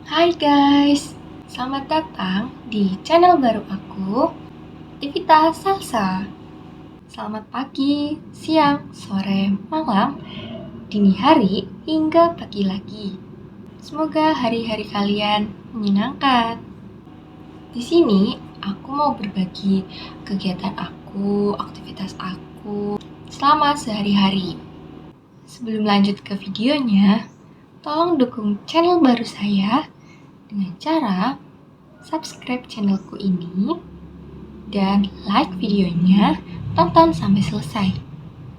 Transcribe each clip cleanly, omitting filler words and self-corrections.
Hai guys, selamat datang di channel baru aku, Tivita Salsa. Selamat pagi, siang, sore, malam, dini hari, hingga pagi lagi. Semoga hari-hari kalian menyenangkan. Di sini aku mau berbagi kegiatan aku, aktivitas aku selama sehari-hari. Sebelum lanjut ke videonya, tolong dukung channel baru saya dengan cara subscribe channelku ini dan like videonya, tonton sampai selesai.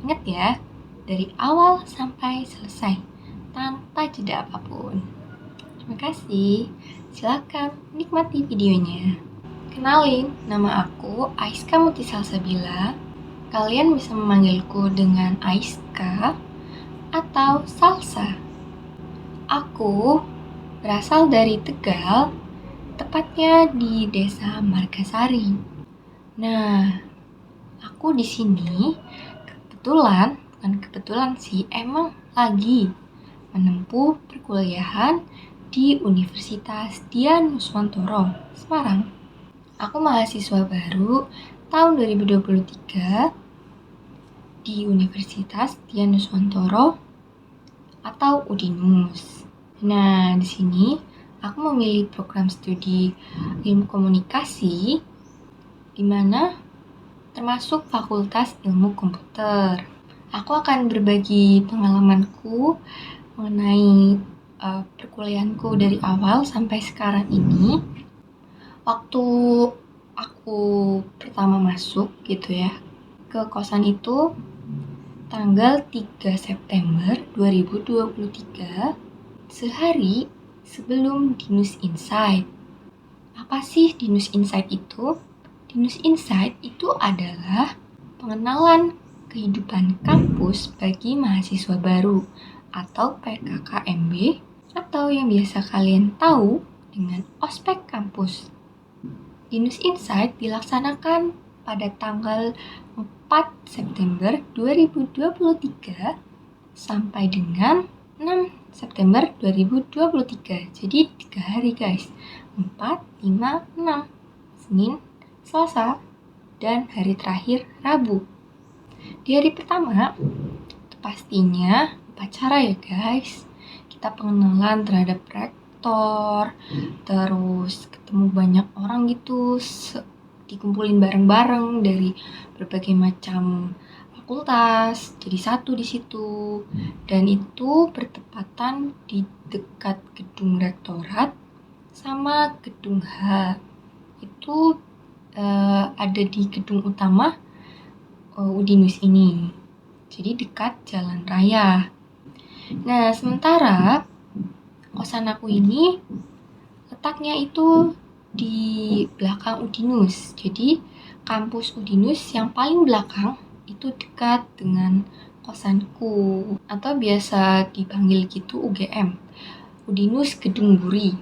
Ingat ya, dari awal sampai selesai, tanpa jeda apapun. Terima kasih, silakan nikmati videonya. Kenalin, nama aku Aiska Muti Salsabila. Kalian bisa memanggilku dengan Aiska atau Salsa. Aku berasal dari Tegal, tepatnya di Desa Margasari. Nah, aku di sini bukan kebetulan sih, emang lagi menempuh perkuliahan di Universitas Dian Nuswantoro, Semarang. Aku mahasiswa baru tahun 2023 di Universitas Dian Nuswantoro atau UDINUS. Nah, di sini aku memilih program studi ilmu komunikasi di mana termasuk Fakultas Ilmu Komputer. Aku akan berbagi pengalamanku mengenai perkuliahanku dari awal sampai sekarang ini. Waktu aku pertama masuk gitu ya ke kosan itu tanggal 3 September 2023, sehari sebelum Dinus Insight. Apa sih Dinus Insight itu? Dinus Insight itu adalah pengenalan kehidupan kampus bagi mahasiswa baru atau PKKMB atau yang biasa kalian tahu dengan ospek kampus. Dinus Insight dilaksanakan pada tanggal 4 September 2023 sampai dengan 6 September 2023. Jadi 3 hari guys. 4, 5, 6. Senin, Selasa, dan hari terakhir Rabu. Di hari pertama, pastinya upacara ya guys. Kita pengenalan terhadap rektor, terus ketemu banyak orang gitu, dikumpulin bareng-bareng dari berbagai macam fakultas, jadi satu di situ. Dan itu bertepatan di dekat gedung rektorat sama gedung H. Itu ada di gedung utama UDINUS ini. Jadi dekat jalan raya. Nah, sementara kosan aku ini letaknya itu di belakang UDINUS. Jadi kampus UDINUS yang paling belakang itu dekat dengan kosanku, atau biasa dipanggil gitu UGM, UDINUS Gedung Buri.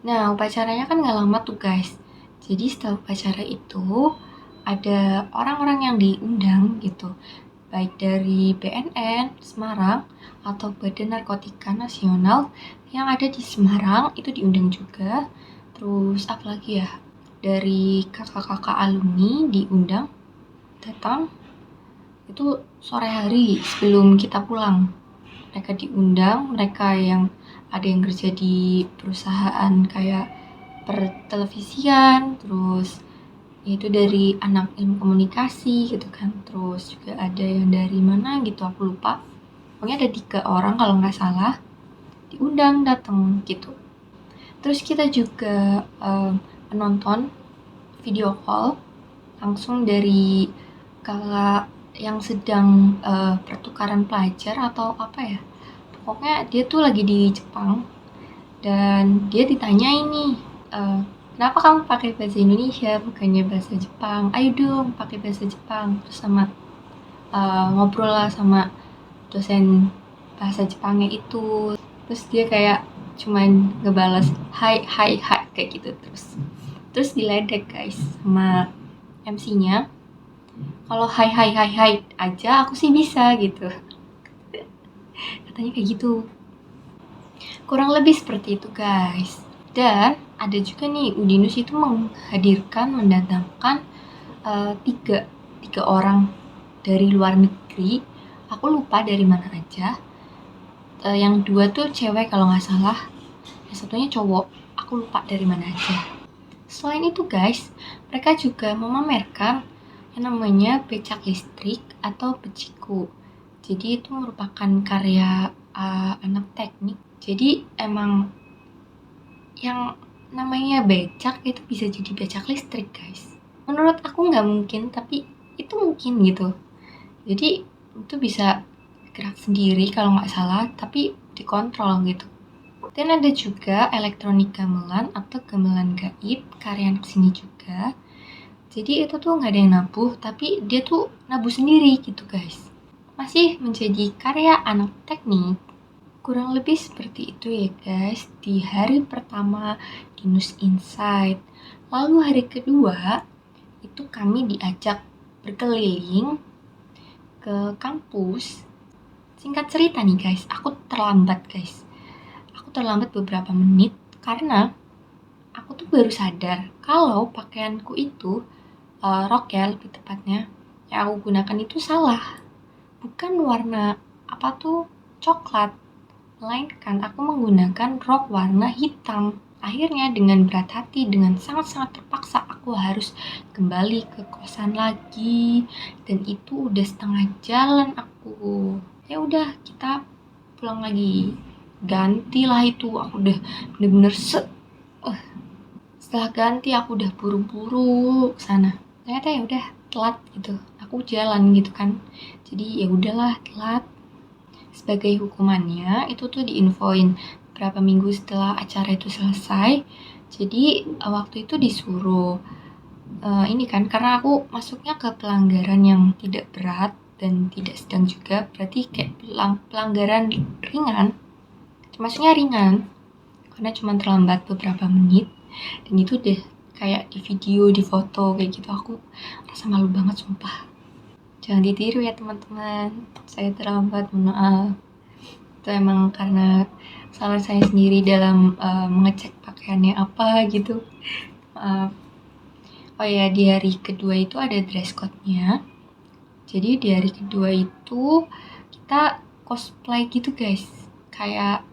Nah, upacaranya kan gak lama tuh guys. Jadi setelah upacara itu ada orang-orang yang diundang gitu, baik dari BNN Semarang atau Badan Narkotika Nasional yang ada di Semarang itu diundang juga. Terus apalagi ya, dari kakak-kakak alumni diundang datang itu sore hari sebelum kita pulang. Mereka diundang, mereka yang ada yang kerja di perusahaan kayak pertelevisian, terus itu dari anak ilmu komunikasi gitu kan, terus juga ada yang dari mana gitu aku lupa, pokoknya ada 3 orang kalau nggak salah diundang datang gitu. Terus kita juga menonton video call langsung dari kakak yang sedang pertukaran pelajar atau apa ya, pokoknya dia tuh lagi di Jepang dan dia ditanya ini, kenapa kamu pakai bahasa Indonesia bukannya bahasa Jepang? Ayo dong pakai bahasa Jepang. Terus sama ngobrol lah sama dosen bahasa Jepangnya itu. Terus dia kayak cuman ngebalas hai hai hai kayak gitu terus diledek guys sama MC-nya. Kalau hai hai hai hai aja aku sih bisa gitu. Katanya kayak gitu. Kurang lebih seperti itu guys. Dan ada juga nih Udinus itu mendatangkan tiga orang dari luar negeri. Aku lupa dari mana aja. Yang 2 tuh cewek kalau nggak salah, yang satunya cowok. Aku lupa dari mana aja. Selain itu guys, mereka juga memamerkan yang namanya becak listrik atau beciku. Jadi itu merupakan karya anak teknik. Jadi emang yang namanya becak itu bisa jadi becak listrik guys. Menurut aku nggak mungkin, tapi itu mungkin gitu. Jadi itu bisa gerak sendiri kalau nggak salah, tapi dikontrol gitu. Dan ada juga elektronik gamelan atau gamelan gaib, karya anak seni juga. Jadi itu tuh nggak ada yang nabuh, tapi dia tuh nabuh sendiri gitu guys. Masih menjadi karya anak teknik. Kurang lebih seperti itu ya guys, di hari pertama di News Insight. Lalu hari kedua, itu kami diajak berkeliling ke kampus. Singkat cerita nih guys, aku terlambat guys. Aku terlambat beberapa menit karena aku tuh baru sadar kalau pakaianku itu, rok ya lebih tepatnya, yang aku gunakan itu salah. Bukan warna coklat, melainkan aku menggunakan rok warna hitam. Akhirnya dengan berat hati, dengan sangat-sangat terpaksa aku harus kembali ke kosan lagi. Dan itu udah setengah jalan aku. Ya udah, kita pulang lagi. Gantilah itu, aku udah bener-bener setelah ganti aku udah buru-buru kesana. Ternyata ya udah telat gitu. Aku jalan gitu kan. Jadi ya udahlah telat. Sebagai hukumannya itu tuh diinfoin berapa minggu setelah acara itu selesai. Jadi waktu itu disuruh ini kan, karena aku masuknya ke pelanggaran yang tidak berat dan tidak sedang juga, berarti kayak pelanggaran ringan. Maksudnya ringan karena cuma terlambat beberapa menit, dan itu deh kayak di video, di foto kayak gitu. Aku rasa malu banget sumpah. Jangan ditiru ya teman-teman, saya terlambat, mohon maaf. Itu emang karena salah saya sendiri dalam mengecek pakaiannya apa gitu, maaf. Oh ya, di hari kedua itu ada dress code-nya. Jadi di hari kedua itu kita cosplay gitu guys, kayak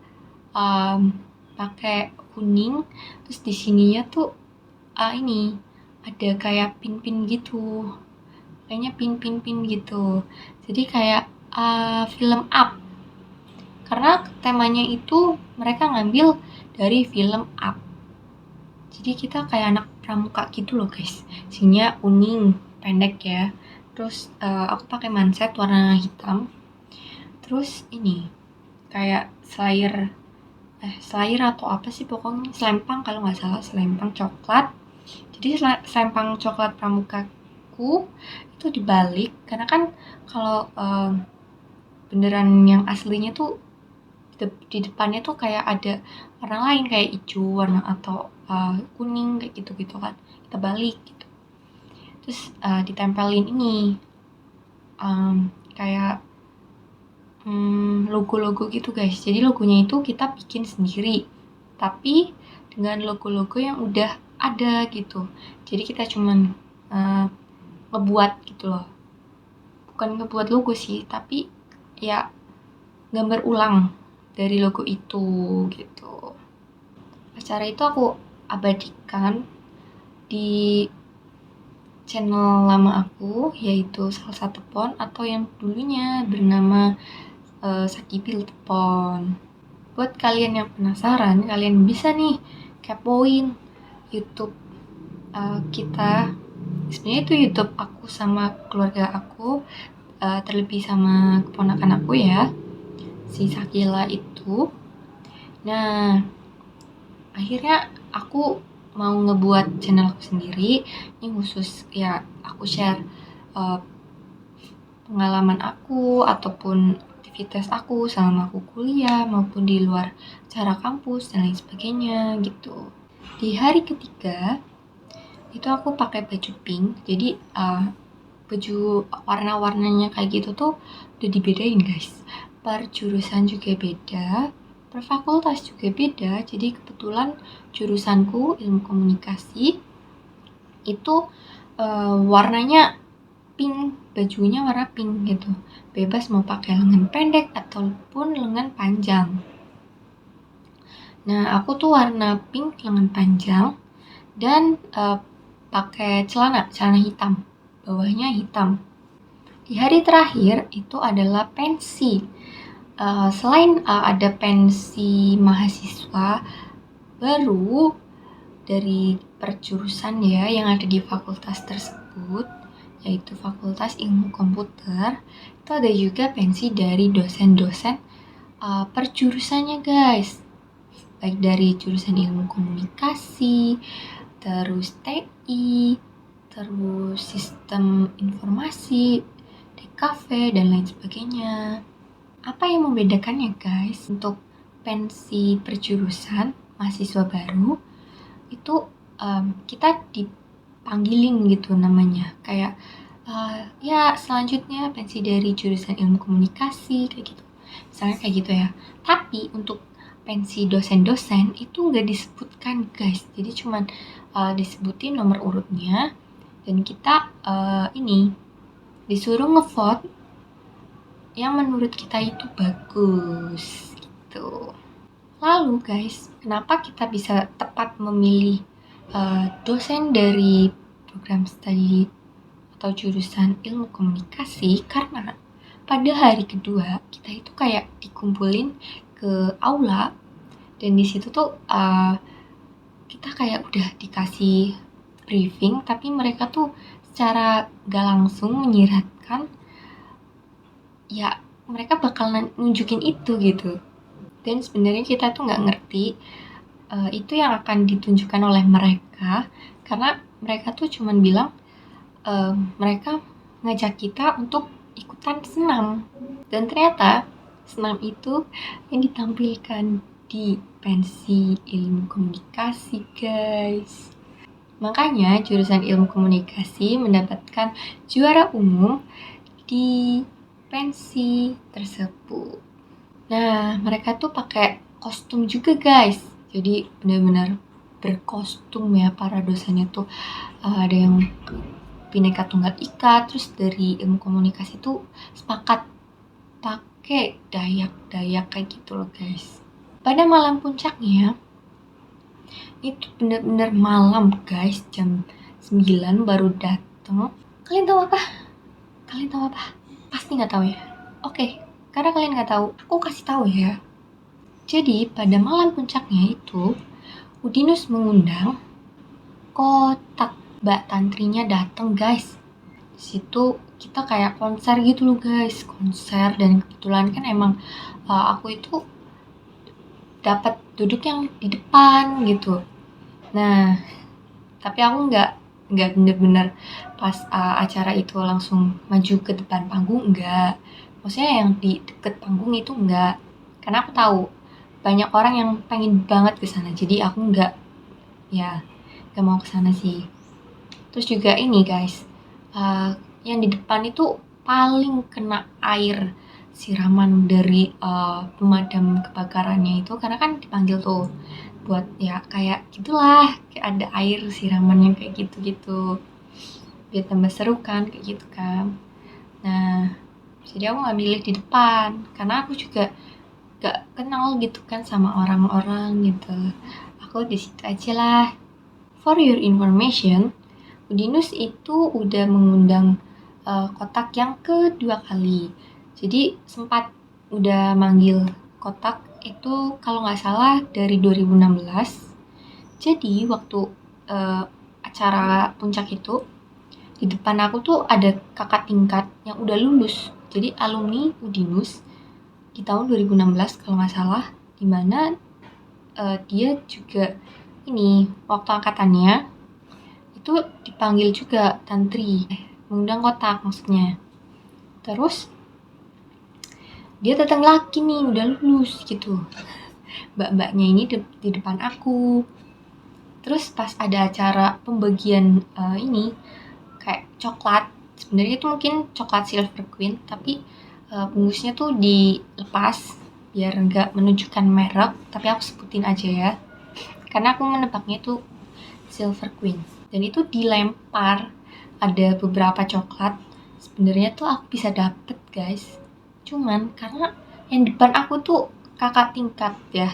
pakai kuning, terus di sininya tuh ini ada kayak pin-pin gitu, kayaknya pin-pin gitu. Jadi kayak film Up, karena temanya itu mereka ngambil dari film Up. Jadi kita kayak anak pramuka gitu loh guys. Sininya kuning, pendek ya. Terus aku pakai manset warna hitam. Terus ini kayak slayer atau apa sih pokoknya, selempang kalau nggak salah, selempang coklat. Jadi selempang coklat pramukaku itu dibalik, karena kan kalau beneran yang aslinya tuh di depannya tuh kayak ada warna lain, kayak hijau warna atau kuning kayak gitu kan, kita balik gitu. Terus ditempelin ini kayak logo-logo gitu guys. Jadi logonya itu kita bikin sendiri, tapi dengan logo-logo yang udah ada gitu. Jadi kita cuman ngebuat gitu loh, bukan ngebuat logo sih, tapi ya gambar ulang dari logo itu gitu. Acara itu aku abadikan di channel lama aku, yaitu Salah Satu Pon, atau yang dulunya bernama Sakibil Tepon. Buat kalian yang penasaran, kalian bisa nih kepoin YouTube kita. Sebenarnya itu YouTube aku sama keluarga aku, terlebih sama keponakan aku ya, si Sakila itu. Nah, akhirnya aku mau ngebuat channel aku sendiri. Ini khusus ya, aku share pengalaman aku ataupun aktivitas aku selama aku kuliah maupun di luar acara kampus dan lain sebagainya gitu. Di hari ketiga itu aku pakai baju pink. Jadi baju warna-warnanya kayak gitu tuh udah dibedain guys. Per jurusan juga beda. per fakultas juga beda. Jadi kebetulan jurusanku ilmu komunikasi itu warnanya pink, bajunya warna pink gitu, bebas mau pakai lengan pendek ataupun lengan panjang. Nah, aku tuh warna pink lengan panjang dan pakai celana hitam, bawahnya hitam. Di hari terakhir itu adalah pensi. Selain ada pensi mahasiswa baru dari perjurusan ya yang ada di fakultas tersebut, yaitu Fakultas Ilmu Komputer, itu ada juga pensi dari dosen-dosen perjurusannya guys, baik dari jurusan ilmu komunikasi, terus TI, terus sistem informasi, DKV, dan lain sebagainya. Apa yang membedakannya guys untuk pensi perjurusan mahasiswa baru itu kita dipanggilin gitu namanya, kayak ya selanjutnya pensi dari jurusan ilmu komunikasi kayak gitu, misalnya kayak gitu ya. Tapi untuk pensi dosen-dosen itu nggak disebutkan guys, jadi cuman disebutin nomor urutnya dan kita ini disuruh ngevote yang menurut kita itu bagus gitu. Lalu guys, kenapa kita bisa tepat memilih dosen dari program studi atau jurusan ilmu komunikasi? Karena pada hari kedua kita itu kayak dikumpulin ke aula dan di situ tuh kita kayak udah dikasih briefing, tapi mereka tuh secara gak langsung menyiratkan ya mereka bakal nunjukin itu gitu. Dan sebenarnya kita tuh nggak ngerti itu yang akan ditunjukkan oleh mereka, karena mereka tuh cuman bilang mereka ngajak kita untuk ikutan senam, dan ternyata senam itu yang ditampilkan di pensi ilmu komunikasi guys. Makanya jurusan ilmu komunikasi mendapatkan juara umum di pensi tersebut. Nah, mereka tuh pakai kostum juga guys. Jadi benar-benar berkostum ya para dosennya tuh. Ada yang Bhinneka Tunggal Ika, terus dari ilmu komunikasi tuh sepakat pakai Dayak kayak gitu loh guys. Pada malam puncaknya itu benar-benar malam guys, jam 9 baru datang. Kalian tahu apa? Pasti nggak tahu ya? Oke, karena kalian nggak tahu, aku kasih tahu ya. Jadi pada malam puncaknya itu, Udinus mengundang kotak Mbak Tantrinya datang guys. Di situ kita kayak konser gitu loh guys, konser, dan kebetulan kan emang aku itu dapat duduk yang di depan gitu. Nah, tapi aku nggak bener-bener pas acara itu langsung maju ke depan panggung, enggak. Maksudnya yang di deket panggung itu enggak, karena aku tahu banyak orang yang pengen banget ke sana, jadi aku nggak mau ke sana sih. Terus juga ini guys, yang di depan itu paling kena air siraman dari pemadam kebakarannya itu, karena kan dipanggil tuh buat ya kayak gitulah, kayak ada air siramannya kayak gitu-gitu biar tambah seru kan kayak gitu kan. Nah, jadi aku nggak milih di depan karena aku juga gak kenal gitu kan sama orang-orang gitu. Aku di situ aja lah. For your information, Udinus itu udah mengundang kotak yang kedua kali. Jadi sempat udah manggil kotak itu kalau nggak salah dari 2016. Jadi waktu acara puncak itu, di depan aku tuh ada kakak tingkat yang udah lulus. Jadi alumni Udinus di tahun 2016 kalau nggak salah, dimana dia juga ini waktu angkatannya itu dipanggil juga tantri, mengundang kotak maksudnya. Terus dia datang lagi nih, udah lulus gitu. Mbak-mbaknya ini di depan aku. Terus pas ada acara pembagian ini kayak coklat, sebenarnya itu mungkin coklat Silver Queen, tapi bungkusnya tuh dilepas biar nggak menunjukkan merek, tapi aku sebutin aja ya. Karena aku menebaknya itu Silver Queen. Dan itu dilempar ada beberapa coklat. Sebenarnya tuh aku bisa dapet guys. Cuman karena yang depan aku tuh kakak tingkat ya,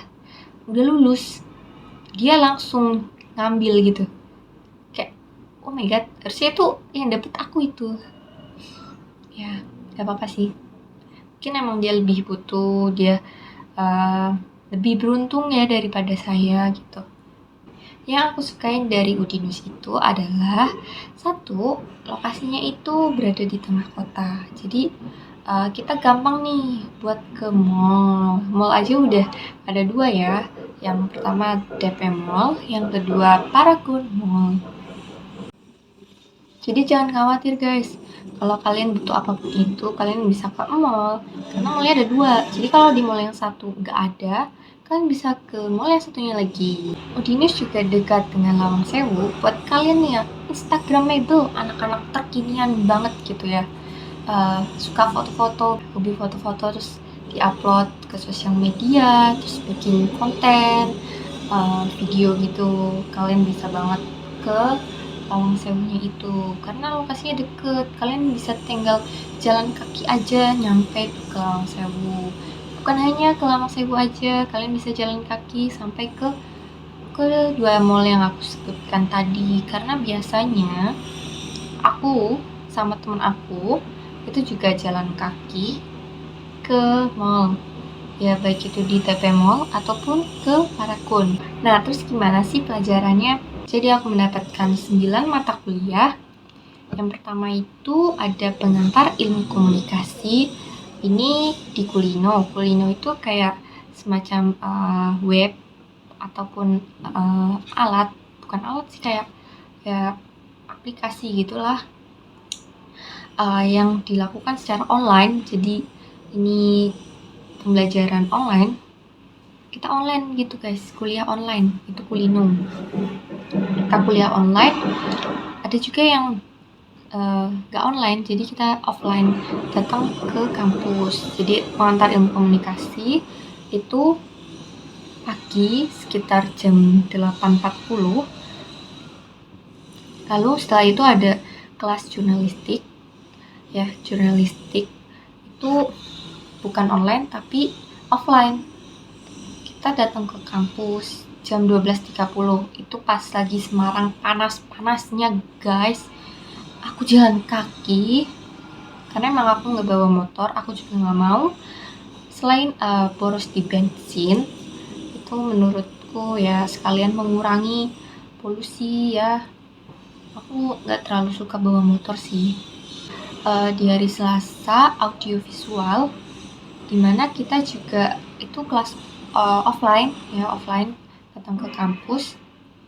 udah lulus, dia langsung ngambil gitu. Kayak oh my god, harusnya tuh yang dapet aku itu. Ya, gak apa-apa sih. Mungkin emang dia lebih butuh, dia lebih beruntung ya daripada saya gitu. Yang aku sukain dari Udinus itu adalah satu, lokasinya itu berada di tengah kota. Jadi kita gampang nih buat ke mall. Mall aja udah ada 2 ya. Yang pertama DP Mall, yang kedua Paragon Mall. Jadi jangan khawatir guys, kalau kalian butuh apapun itu, kalian bisa ke mall. Karena mallnya ada 2. Jadi kalau di mall yang satu nggak ada, kalian bisa ke mall yang satunya lagi. Udinus juga dekat dengan Lawang Sewu. Buat kalian nih ya, Instagramable, anak-anak terkinian banget gitu ya. Suka foto-foto, hobi foto-foto, terus diupload ke sosial media, terus bikin konten, video gitu. Kalian bisa banget ke Lawang Sewunya itu karena lokasinya deket, kalian bisa tinggal jalan kaki aja nyampe tuh ke Lawang Sewu. Bukan hanya ke Lawang Sewu aja, kalian bisa jalan kaki sampai ke 2 mall yang aku sebutkan tadi. Karena biasanya aku sama temen aku itu juga jalan kaki ke mall, ya baik itu di TP Mall ataupun ke Paragon. Nah terus gimana sih pelajarannya? Jadi aku mendapatkan 9 mata kuliah. Yang pertama itu ada pengantar ilmu komunikasi. Ini di Kulino. Kulino itu kayak semacam web ataupun alat, bukan alat sih, kayak aplikasi gitulah, yang dilakukan secara online. Jadi ini pembelajaran online, kita online gitu guys, kuliah online, itu Kulino. Kita kuliah online, ada juga yang gak online, jadi kita offline, datang ke kampus. Jadi pengantar ilmu komunikasi itu pagi sekitar jam 8.40. Lalu setelah itu ada kelas jurnalistik ya. Jurnalistik itu bukan online tapi offline. Kita datang ke kampus jam 12.30. Itu pas lagi Semarang panas-panasnya guys. Aku jalan kaki karena emang aku nggak bawa motor, aku juga nggak mau. Selain boros di bensin, itu menurutku ya sekalian mengurangi polusi ya. Aku nggak terlalu suka bawa motor sih. Di hari Selasa audiovisual, dimana kita juga itu kelas offline ya, offline, datang ke kampus.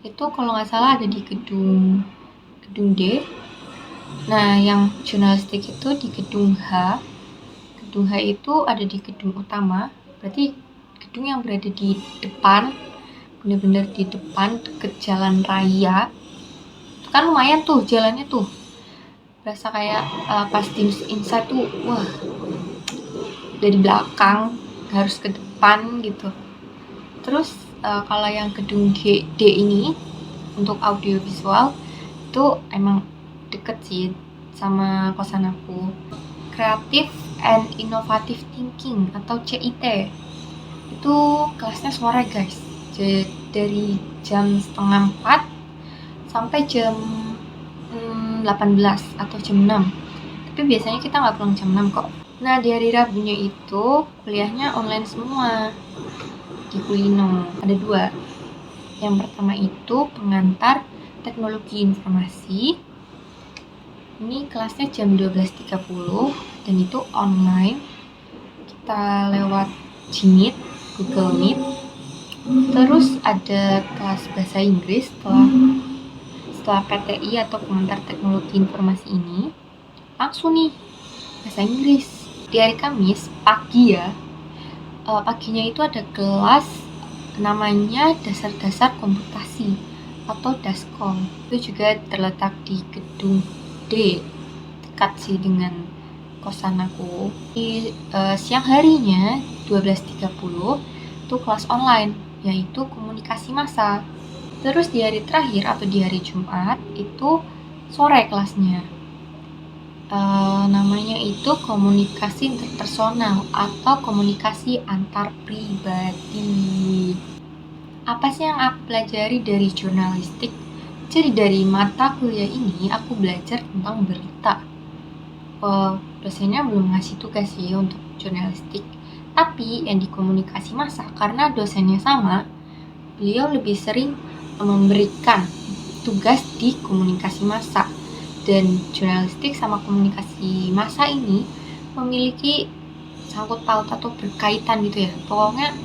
Itu kalau nggak salah ada di gedung D. Nah yang jurnalistik itu di gedung H. Gedung H itu ada di gedung utama, berarti gedung yang berada di depan, bener-bener di depan deket jalan raya. Itu kan lumayan tuh jalannya tuh, berasa kayak pas di Insight tuh, wah dari belakang harus ke depan gitu. Terus kalau yang gedung D ini untuk audiovisual itu emang deket sih sama kosan aku. Creative and Innovative Thinking atau CIT itu kelasnya sore guys. Jadi dari jam 3:30 sampai jam 18 atau jam 6. Tapi biasanya kita nggak pulang jam 6 kok. Nah di hari Rabunya itu kuliahnya online semua di Kulino. Ada 2. Yang pertama itu pengantar teknologi informasi. Ini kelasnya jam 12.30 dan itu online. Kita lewat Gmeet, Google Meet. Terus ada kelas bahasa Inggris setelah PTI atau pengantar teknologi informasi ini. Langsung nih bahasa Inggris. Di hari Kamis pagi ya. Paginya itu ada kelas namanya dasar-dasar komputasi atau Daskom. Itu juga terletak di gedung D, dekat sih dengan kosan aku. Di siang harinya 12.30 itu kelas online, yaitu komunikasi massa. Terus di hari terakhir atau di hari Jumat itu sore kelasnya. Namanya itu komunikasi interpersonal atau komunikasi antar pribadi. Apa sih yang aku pelajari dari jurnalistik? Jadi dari mata kuliah ini aku belajar tentang berita. Dosennya belum ngasih tugas sih untuk jurnalistik, tapi yang di komunikasi massa karena dosennya sama, beliau lebih sering memberikan tugas di komunikasi massa. Dan jurnalistik sama komunikasi massa ini memiliki sangkut paut atau berkaitan gitu ya, pokoknya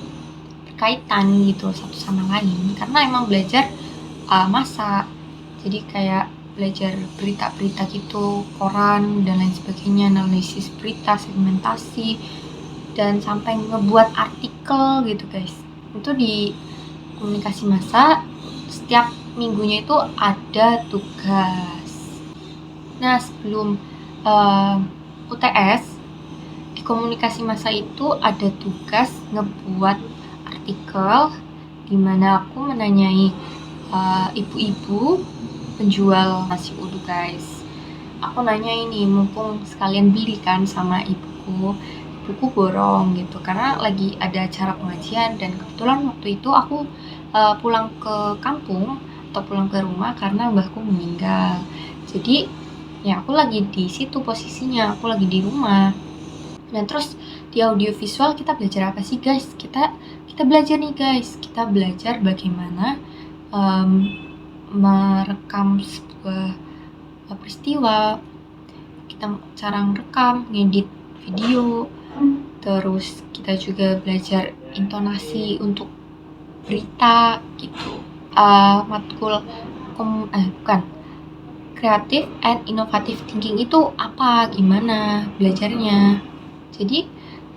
berkaitan gitu satu sama lain karena emang belajar massa, jadi kayak belajar berita-berita gitu, koran dan lain sebagainya, analisis berita, segmentasi, dan sampai ngebuat artikel gitu guys. Itu di komunikasi massa setiap minggunya itu ada tugas. Nah, sebelum UTS di komunikasi massa itu ada tugas ngebuat artikel di mana aku menanyai ibu-ibu penjual nasi uduk guys. Aku nanya ini mumpung sekalian beli kan sama ibuku borong gitu karena lagi ada acara pengajian, dan kebetulan waktu itu aku pulang ke kampung atau pulang ke rumah karena mbahku meninggal. Jadi ya aku lagi di situ posisinya, aku lagi di rumah. Dan terus di audiovisual kita belajar apa sih guys? Kita belajar nih guys, kita belajar bagaimana merekam sebuah peristiwa, kita cara merekam, ngedit video, terus kita juga belajar intonasi untuk berita gitu. Matkul Creative and Innovative Thinking itu apa, gimana belajarnya. Jadi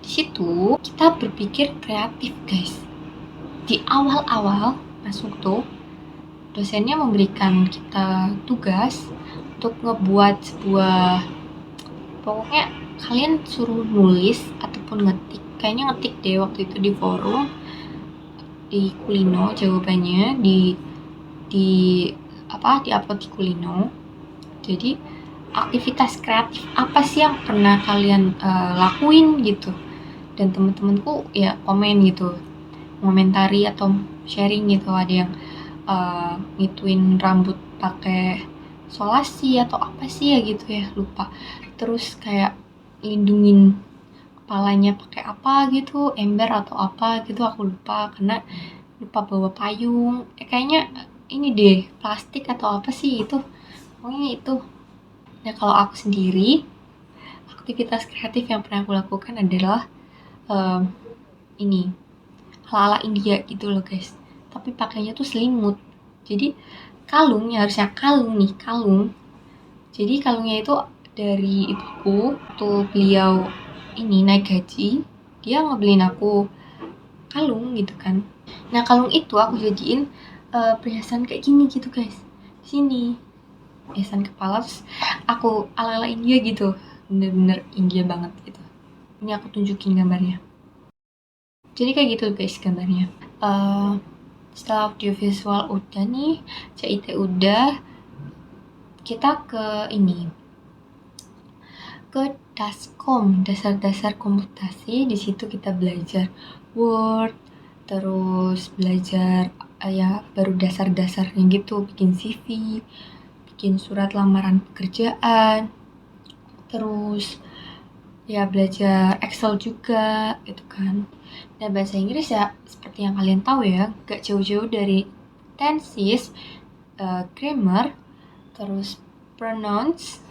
di situ kita berpikir kreatif guys. Di awal-awal masuk tuh dosennya memberikan kita tugas untuk ngebuat sebuah, pokoknya kalian suruh nulis ataupun ngetik, kayaknya ngetik deh waktu itu di forum, di Kulino jawabannya di upload di Kulino. Jadi aktivitas kreatif apa sih yang pernah kalian lakuin gitu, dan temen-temenku ya komen gitu, komentari atau sharing gitu. Ada yang ngituin rambut pakai solasi atau apa sih ya gitu ya, lupa. Terus kayak lindungin kepalanya pakai apa gitu, ember atau apa gitu, aku lupa karena lupa bawa payung. Kayaknya ini deh plastik atau apa sih itu, pokoknya itu. Nah kalau aku sendiri, aktivitas kreatif yang pernah aku lakukan adalah ini ala-ala India gitu loh guys, tapi pakainya tuh selimut. Jadi kalungnya harusnya kalung. Jadi kalungnya itu dari ibuku tuh, beliau ini naik gaji, dia ngebeliin aku kalung gitu kan. Nah kalung itu aku jadiin perhiasan kayak gini gitu guys, sini perhiasan kepala, terus aku ala-ala India gitu, bener-bener India banget gitu. Ini aku tunjukin gambarnya. Jadi kayak gitu guys gambarnya. Setelah audiovisual udah nih, CIT udah, kita ke Daskom, dasar-dasar komputasi. Di situ kita belajar Word, terus belajar ya baru dasar-dasarnya gitu, bikin CV, bikin surat lamaran pekerjaan, terus ya belajar Excel juga gitu kan. Nah bahasa Inggris ya seperti yang kalian tahu ya, gak jauh-jauh dari tenses, grammar, terus pronounce,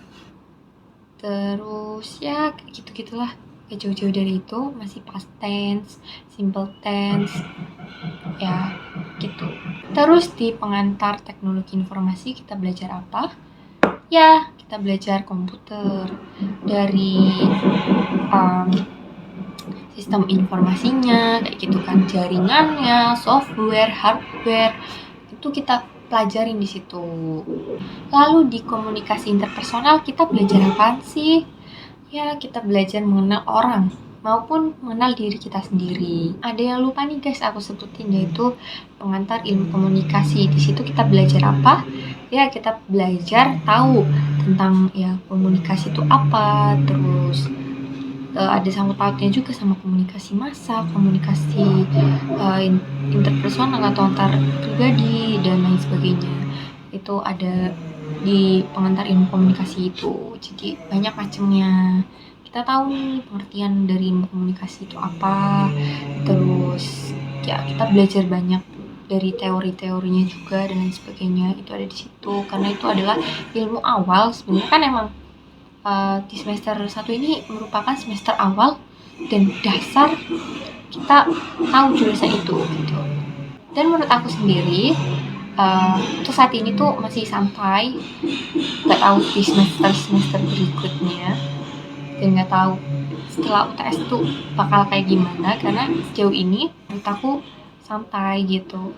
terus ya kayak gitu-gitulah, gak jauh-jauh dari itu. Masih past tense, simple tense, ya gitu. Terus di pengantar teknologi informasi kita belajar apa? Ya kita belajar komputer, dari sistem informasinya kayak gitu kan, jaringannya, software, hardware, itu kita pelajarin di situ. Lalu di komunikasi interpersonal kita belajar apa sih? Ya kita belajar mengenal orang, maupun mengenal diri kita sendiri. Ada yang lupa nih guys aku sebutin, yaitu pengantar ilmu komunikasi. Di situ kita belajar apa? Ya, kita belajar tahu tentang ya komunikasi itu apa, terus ada sangkut pautnya juga sama komunikasi massa, komunikasi interpersonal atau antar pribadi dan lain sebagainya. Itu ada di pengantar ilmu komunikasi itu. Jadi banyak macamnya. Kita tahu nih pengertian dari ilmu komunikasi itu apa. Terus ya kita belajar banyak dari teori-teorinya juga dan lain sebagainya. Itu ada di situ karena itu adalah ilmu awal. Sebenarnya kan emang di semester 1 ini merupakan semester awal dan dasar kita tahu jurusan itu gitu. Dan menurut aku sendiri untuk saat ini tuh masih santai, nggak tahu di semester berikutnya, dan nggak tahu setelah UTS tuh bakal kayak gimana, karena sejauh ini menurut aku santai gitu.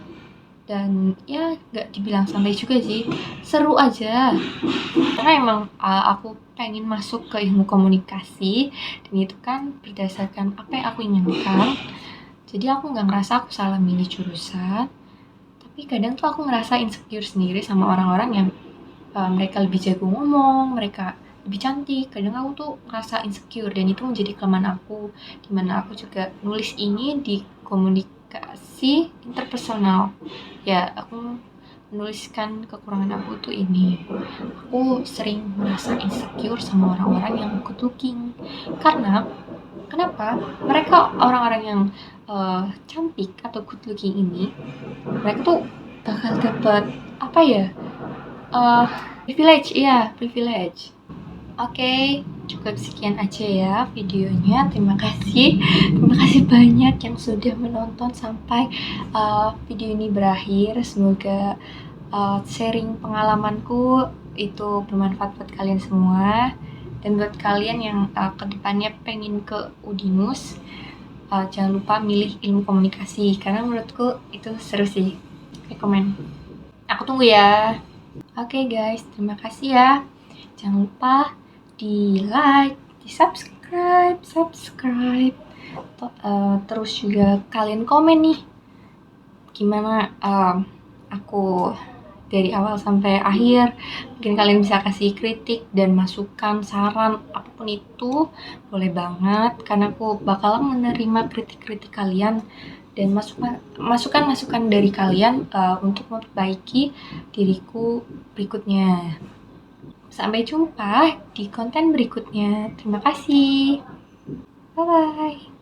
Dan ya nggak dibilang santai juga sih, seru aja karena emang aku pengen masuk ke ilmu komunikasi, dan itu kan berdasarkan apa yang aku inginkan. Jadi aku nggak ngerasa aku salah milih jurusan, tapi kadang tuh aku ngerasa insecure sendiri sama orang-orang yang mereka lebih jago ngomong, mereka lebih cantik. Kadang aku tuh ngerasa insecure dan itu menjadi kelemahan aku, dimana aku juga nulis ini di komunikasi interpersonal. Ya, aku menuliskan kekurangan aku tuh ini. Aku sering merasa insecure sama orang-orang yang good looking. Karena kenapa? Mereka orang-orang yang cantik atau good looking ini, mereka tuh bakal dapat apa ya? Privilege, iya, privilege. Oke, cukup sekian aja ya videonya. Terima kasih banyak yang sudah menonton sampai video ini berakhir. Semoga sharing pengalamanku itu bermanfaat buat kalian semua. Dan buat kalian yang kedepannya pengen ke Udinus, jangan lupa milih ilmu komunikasi karena menurutku itu seru sih. Rekomen. Aku tunggu ya. Oke guys, terima kasih ya. Jangan lupa di like, di subscribe. Terus juga kalian komen nih gimana aku dari awal sampai akhir. Mungkin kalian bisa kasih kritik dan masukan, saran, apapun itu boleh banget, karena aku bakalan menerima kritik-kritik kalian dan masukan-masukan dari kalian untuk memperbaiki diriku berikutnya. Sampai jumpa di konten berikutnya. Terima kasih. Bye-bye.